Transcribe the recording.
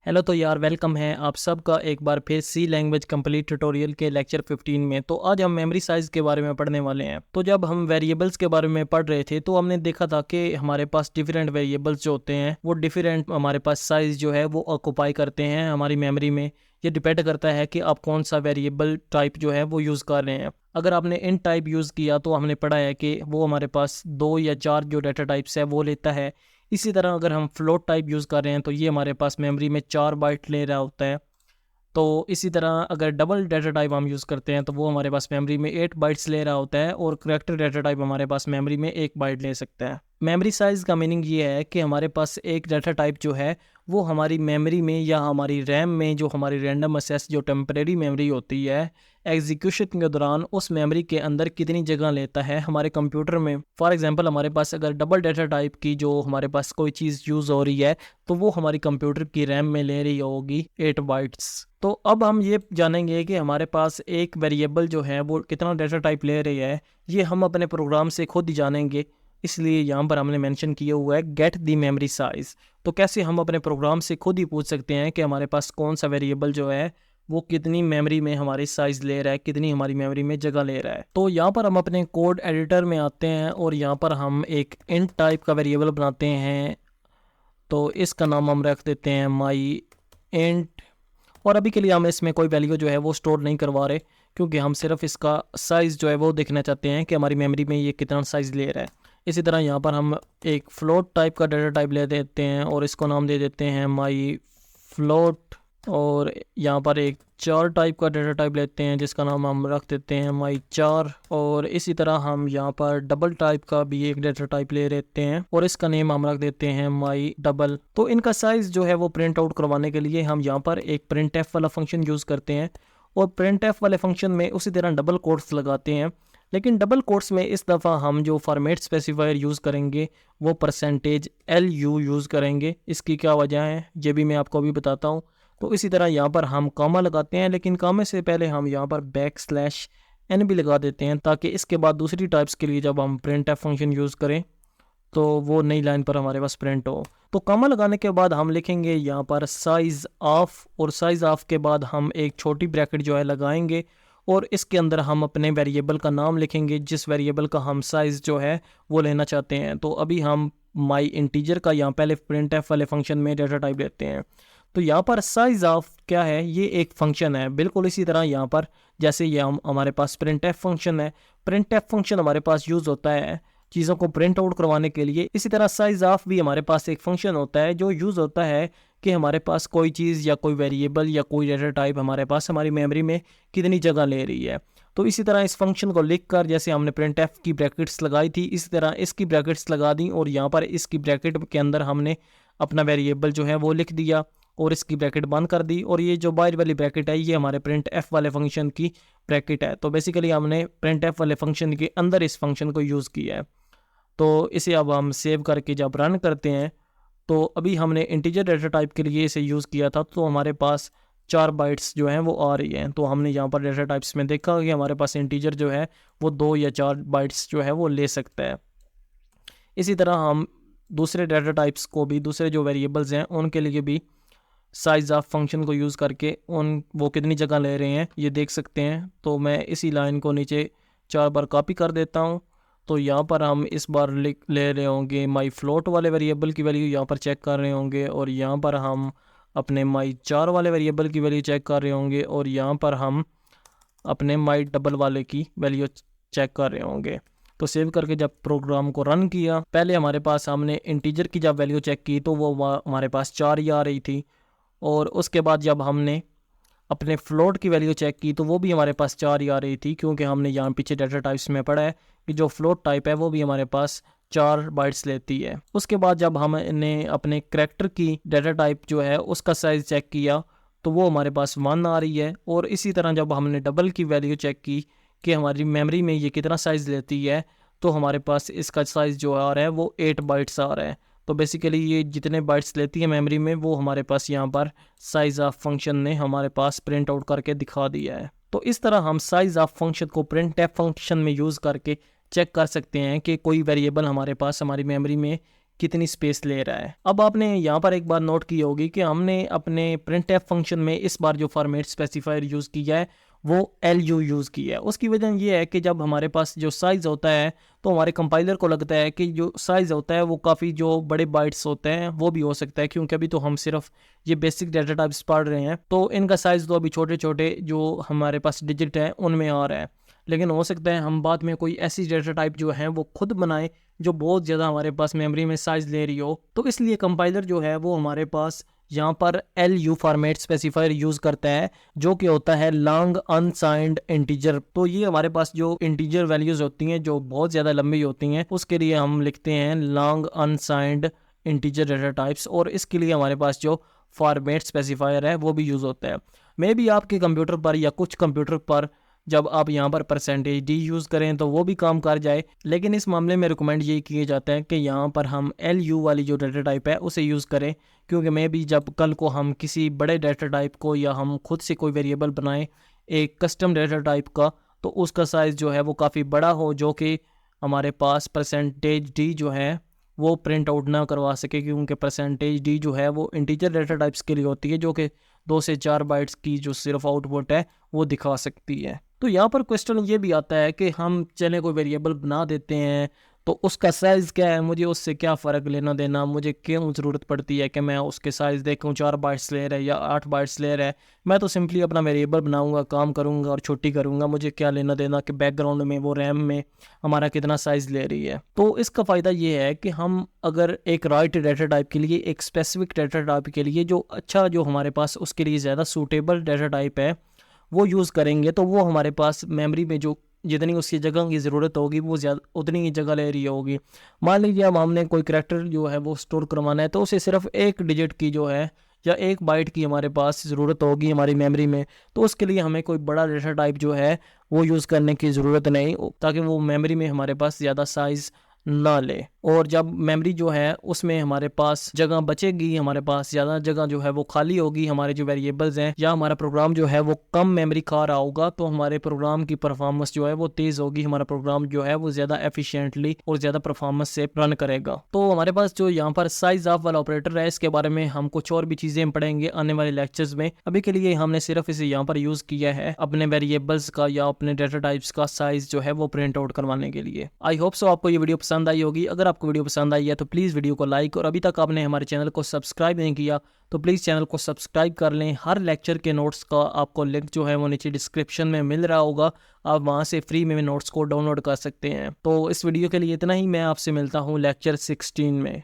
Hello तो यार welcome है आप सबका एक बार फिर सी लैंग्वेज कंप्लीट ट्यूटोरियल के लेक्चर 15 में। तो आज हम मेमोरी साइज़ के बारे में पढ़ने वाले हैं। तो जब हम वेरिएबल्स के बारे में पढ़ रहे थे तो हमने देखा था कि हमारे पास डिफरेंट वेरिएबल्स जो होते हैं वो डिफरेंट हमारे पास साइज़ जो है वो ऑक्यूपाई करते हैं हमारी मेमोरी में। ये डिपेंड करता है कि आप कौन सा वेरिएबल टाइप जो है वो यूज़ कर रहे हैं। अगर आपने इन टाइप यूज़ किया तो हमने पढ़ा है कि वो हमारे पास 2 या 4 जो डाटा टाइप्स है वो लेता है। इसी तरह अगर हम फ्लोट टाइप यूज़ कर रहे हैं तो ये हमारे पास मेमोरी में 4 बाइट ले रहा होता है। तो इसी तरह अगर डबल डाटा टाइप हम यूज़ करते हैं तो वो हमारे पास मेमोरी में 8 बाइट्स ले रहा होता है और करैक्टर डाटा टाइप हमारे पास मेमोरी में 1 बाइट ले सकता है। मेमोरी साइज़ का मीनिंग ये है कि हमारे पास एक डाटा टाइप जो है वो हमारी मेमोरी में या हमारी रैम में जो हमारी रैंडम एक्सेस जो टेम्परेरी मेमोरी होती है एग्जीक्यूशन के दौरान उस मेमोरी के अंदर कितनी जगह लेता है हमारे कंप्यूटर में। फॉर एग्जांपल हमारे पास अगर डबल डाटा टाइप की जो हमारे पास कोई चीज़ यूज़ हो रही है तो वो हमारी कंप्यूटर की रैम में ले रही होगी 8 बाइट्स। तो अब हम ये जानेंगे कि हमारे पास एक वेरिएबल जो है वो कितना डाटा टाइप ले रही है। ये हम अपने प्रोग्राम से खुद ही जानेंगे, इसलिए यहाँ पर हमने मेंशन किया हुआ है गेट दी मेमोरी साइज़। तो कैसे हम अपने प्रोग्राम से खुद ही पूछ सकते हैं कि हमारे पास कौन सा वेरिएबल जो है वो कितनी मेमोरी में हमारी साइज़ ले रहा है, कितनी हमारी मेमोरी में जगह ले रहा है। तो यहाँ पर हम अपने कोड एडिटर में आते हैं और यहाँ पर हम एक इंट टाइप का वेरिएबल बनाते हैं। तो इसका नाम हम रख देते हैं माई इंट। और अभी के लिए हम इसमें कोई वैल्यू जो है वो स्टोर नहीं करवा रहे, क्योंकि हम सिर्फ इसका साइज़ जो है वो देखना चाहते हैं कि हमारी मेमोरी में ये कितना साइज़ ले रहा है। इसी तरह यहाँ पर हम एक फ्लोट टाइप का डाटा टाइप ले देते हैं और इसको नाम दे देते हैं माई फ्लोट। और यहाँ पर एक चार टाइप का डाटा टाइप लेते हैं जिसका नाम हम रख देते हैं माई चार। और इसी तरह हम यहाँ पर डबल टाइप का भी एक डाटा टाइप ले लेते हैं और इसका नेम हम रख देते हैं माई डबल। तो इनका साइज़ जो है वो प्रिंट आउट करवाने के लिए हम यहाँ पर एक प्रिंट एफ वाला फंक्शन यूज़ करते हैं और प्रिंट एफ वाले फंक्शन में उसी तरह डबल कोट्स लगाते हैं। लेकिन डबल कोट्स में इस दफ़ा हम जो फॉर्मेट स्पेसिफायर यूज़ करेंगे वो %LU यूज़ करेंगे। इसकी क्या वजह है ये भी मैं आपको अभी बताता हूँ। तो इसी तरह यहाँ पर हम कॉमा लगाते हैं, लेकिन कॉमे से पहले हम यहाँ पर \n भी लगा देते हैं ताकि इसके बाद दूसरी टाइप्स के लिए जब हम प्रिंट एफ फंक्शन यूज़ करें तो वो नई लाइन पर हमारे पास प्रिंट हो। तो कॉमा लगाने के बाद हम लिखेंगे यहाँ पर साइज़ ऑफ, और साइज़ ऑफ के बाद हम एक छोटी ब्रैकेट जो है लगाएंगे और इसके अंदर हम अपने वेरिएबल का नाम लिखेंगे जिस वेरिएबल का हम साइज़ जो है वो लेना चाहते हैं। तो अभी हम माई इंटीजर का यहाँ पहले प्रिंट एफ वाले फंक्शन में डाटा टाइप लेते हैं। तो यहाँ पर साइज़ ऑफ क्या है, ये एक फंक्शन है बिल्कुल इसी तरह यहाँ पर जैसे ये हमारे पास प्रिंट एफ फंक्शन है। प्रिंट एफ फंक्शन हमारे पास यूज़ होता है चीज़ों को प्रिंट आउट करवाने के लिए। इसी तरह साइज़ ऑफ भी हमारे पास एक फंक्शन होता है जो यूज़ होता है कि हमारे पास कोई चीज़ या कोई वेरिएबल या कोई डाटा टाइप हमारे पास हमारी मेमोरी में कितनी जगह ले रही है। तो इसी तरह इस फंक्शन को लिख कर जैसे हमने प्रिंट एफ की ब्रैकेट्स लगाई थी इसी तरह इसकी ब्रैकेट्स लगा दी और यहाँ पर इसकी ब्रैकेट के अंदर हमने अपना वेरिएबल जो है वो लिख दिया और इसकी ब्रैकेट बंद कर दी। और ये जो बाहर वाली ब्रैकेट है ये हमारे प्रिंट एफ वाले फंक्शन की ब्रैकेट है। तो बेसिकली हमने प्रिंट एफ वाले फंक्शन के अंदर इस फंक्शन को यूज़ किया है। तो इसे अब हम सेव करके जब रन करते हैं तो अभी हमने इंटीजर डाटा टाइप के लिए इसे यूज़ किया था तो हमारे पास 4 बाइट्स जो हैं वो आ रही हैं। तो हमने यहाँ पर डाटा टाइप्स में देखा कि हमारे पास इंटीजर जो है वो 2 या 4 बाइट्स जो है वो ले सकता है। इसी तरह हम दूसरे डाटा टाइप्स को भी, दूसरे जो वेरिएबल्स हैं उनके लिए भी साइज़ ऑफ फंक्शन को यूज़ करके वो कितनी जगह ले रहे हैं ये देख सकते हैं। तो मैं इसी लाइन को नीचे 4 बार कॉपी कर देता हूँ। तो यहाँ पर हम इस बार ले रहे होंगे माई फ्लोट वाले वेरिएबल की वैल्यू यहाँ पर चेक कर रहे होंगे और यहाँ पर हम अपने माई चार वाले वेरिएबल की वैल्यू चेक कर रहे होंगे और यहाँ पर हम अपने माई डबल वाले की वैल्यू चेक कर रहे होंगे। तो सेव करके जब प्रोग्राम को रन किया पहले हमारे पास हमने इंटीजर की जब वैल्यू चेक की तो वो हमारे पास 4 ही आ रही थी और उसके बाद जब हमने अपने फ्लोट की वैल्यू चेक की तो वो भी हमारे पास 4 ही आ रही थी, क्योंकि हमने यहाँ पीछे डाटा टाइप्स में पढ़ा है कि जो फ्लोट टाइप है वो भी हमारे पास 4 बाइट्स लेती है। उसके बाद जब हमने अपने करैक्टर की डाटा टाइप जो है उसका साइज़ चेक किया तो वो हमारे पास 1 आ रही है। और इसी तरह जब हमने डबल की वैल्यू चेक की कि हमारी मेमोरी में ये कितना साइज़ लेती है तो हमारे पास इसका साइज़ जो आ रहा है वो 8 बाइट्स आ रहा है। तो बेसिकली ये जितने बाइट्स लेती है मेमोरी में वो हमारे पास यहाँ पर साइज़ ऑफ फंक्शन ने हमारे पास प्रिंट आउट करके दिखा दिया है। तो इस तरह हम साइज़ ऑफ फंक्शन को प्रिंट एफ फंक्शन में यूज़ करके चेक कर सकते हैं कि कोई वेरिएबल हमारे पास हमारी मेमोरी में कितनी स्पेस ले रहा है। अब आपने यहाँ पर एक बार नोट की होगी कि हमने अपने printf फंक्शन में इस बार जो फॉर्मेट स्पेसिफायर यूज़ किया है वो LU यूज़ किया है। उसकी वजह ये है कि जब हमारे पास जो साइज़ होता है तो हमारे कंपाइलर को लगता है कि जो साइज़ होता है वो काफ़ी जो बड़े बाइट्स होते हैं वो भी हो सकता है, क्योंकि अभी तो हम सिर्फ ये बेसिक डाटा टाइप्स पढ़ रहे हैं, तो इनका साइज़ तो अभी छोटे छोटे जो हमारे पास डिजिट हैं उनमें आ रहा है। लेकिन हो सकता है हम बाद में कोई ऐसी डाटा टाइप जो है वो खुद बनाएं जो बहुत ज़्यादा हमारे पास मेमोरी में साइज़ ले रही हो, तो इसलिए कंपाइलर जो है वो हमारे पास यहाँ पर LU फॉर्मेट स्पेसिफायर यूज़ करता है, जो कि होता है लॉन्ग अनसाइंड इंटीजर। तो ये हमारे पास जो इंटीजर वैल्यूज़ होती हैं जो बहुत ज़्यादा लंबी होती हैं, उसके लिए हम लिखते हैं long unsigned integer data types, और इसके लिए हमारे पास जो फॉर्मेट स्पेसिफायर है वो भी यूज़ होता है। मे बी आपके कंप्यूटर पर या कुछ कंप्यूटर पर जब आप यहाँ पर %d यूज़ करें तो वो भी काम कर जाए, लेकिन इस मामले में रिकमेंड ये किया जाता है कि यहाँ पर हम LU वाली जो डाटा टाइप है उसे यूज़ करें, क्योंकि मे बी जब कल को हम किसी बड़े डाटा टाइप को या हम खुद से कोई वेरिएबल बनाएं एक कस्टम डाटा टाइप का, तो उसका साइज़ जो है वो काफ़ी बड़ा हो, जो कि हमारे पास %d जो है वो प्रिंट आउट ना करवा सके, क्योंकि %d जो है वो इंटीजर डाटा टाइप्स के लिए होती है, जो कि 2 से 4 बाइट्स की जो सिर्फ आउटपुट है वो दिखा सकती है। तो यहाँ पर क्वेश्चन ये भी आता है कि हम चले कोई वेरिएबल बना देते हैं तो उसका साइज़ क्या है, मुझे उससे क्या फ़र्क लेना देना, मुझे क्यों ज़रूरत पड़ती है कि मैं उसके साइज़ देखूँ 4 बाइट्स ले रहा है या 8 बाइट्स ले रहा है। मैं तो सिंपली अपना वेरिएबल बनाऊंगा, काम करूंगा और छुट्टी करूंगा, मुझे क्या लेना देना कि बैकग्राउंड में वो रैम में हमारा कितना साइज़ ले रही है। तो इसका फ़ायदा ये है कि हम अगर एक राइट डाटा टाइप के लिए, एक स्पेसिफिक डाटा टाइप के लिए जो अच्छा जो हमारे पास उसके लिए ज़्यादा सूटेबल डाटा टाइप है वो यूज़ करेंगे, तो वो हमारे पास मेमोरी में जो जितनी उसकी जगह की ज़रूरत होगी वो ज़्यादा उतनी ही जगह ले रही होगी। मान लीजिए अब हमने कोई करैक्टर जो है वो स्टोर करवाना है, तो उसे सिर्फ एक डिजिट की जो है या एक बाइट की हमारे पास ज़रूरत होगी हमारी मेमोरी में, तो उसके लिए हमें कोई बड़ा डाटा टाइप जो है वो यूज़ करने की ज़रूरत नहीं, ताकि वो मेमोरी में हमारे पास ज़्यादा साइज़ ना ले। और जब मेमोरी जो है उसमें हमारे पास जगह बचेगी, हमारे पास ज़्यादा जगह जो है वो खाली होगी, हमारे जो वेरिएबल्स हैं या हमारा प्रोग्राम जो है वो कम मेमोरी खा रहा होगा, तो हमारे प्रोग्राम की परफॉर्मेंस जो है वो तेज़ होगी, हमारा प्रोग्राम जो है वो ज़्यादा एफिशिएंटली और ज़्यादा परफॉर्मेंस से रन करेगा। तो हमारे पास जो यहाँ पर साइज ऑफ वाला ऑपरेटर है, इसके बारे में हम कुछ और भी चीज़ें पढ़ेंगे आने वाले लेक्चर्स में। अभी के लिए हमने सिर्फ इसे यहाँ पर यूज़ किया है अपने वेरिएबल्स का या अपने डाटा टाइप्स का साइज जो है वो प्रिंट आउट करवाने के लिए। आई होप सो आपको ये वीडियो पसंद आई होगी। अगर आपको वीडियो पसंद आई है तो प्लीज़ वीडियो को लाइक, और अभी तक आपने हमारे चैनल को सब्सक्राइब नहीं किया तो प्लीज़ चैनल को सब्सक्राइब कर लें। हर लेक्चर के नोट्स का आपको लिंक जो है वो नीचे डिस्क्रिप्शन में मिल रहा होगा, आप वहाँ से फ्री में नोट्स को डाउनलोड कर सकते हैं। तो इस वीडियो के लिए इतना ही, मैं आपसे मिलता हूँ लेक्चर 16 में।